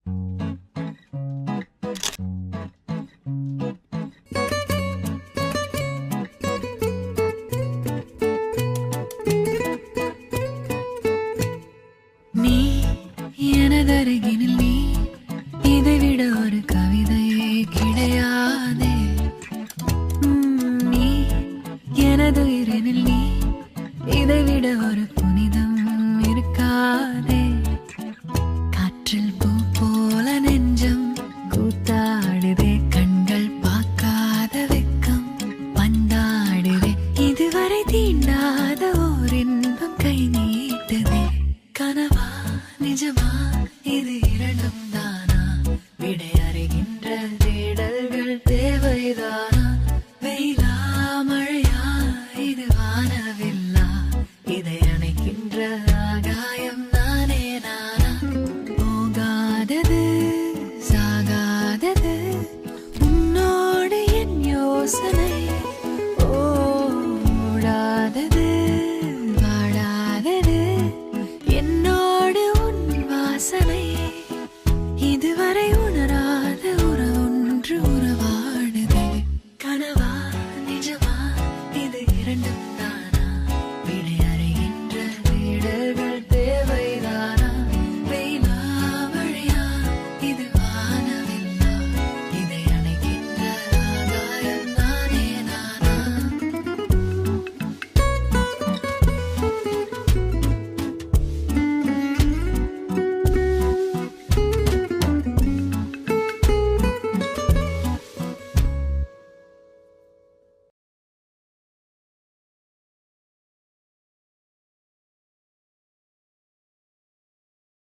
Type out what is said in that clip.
நீ எனதருகினில் நீ, இதைவிட ஒரு கவிதையே கிடையாதே. நீ எனதுயிரினில் நீ, இதைவிட ஒரு புனிதம் இருக்காதே. காற்றில் பூ போல நெஞ்சம் கூத்தாடுதே, கண்கள் பார்க்காத வெக்கம் பந்தாடுதே. இதுவரை தீண்டாத ஓர் இன்பம் கை நீட்டுதே. கனவா நிஜமா இது இரண்டும் தான்.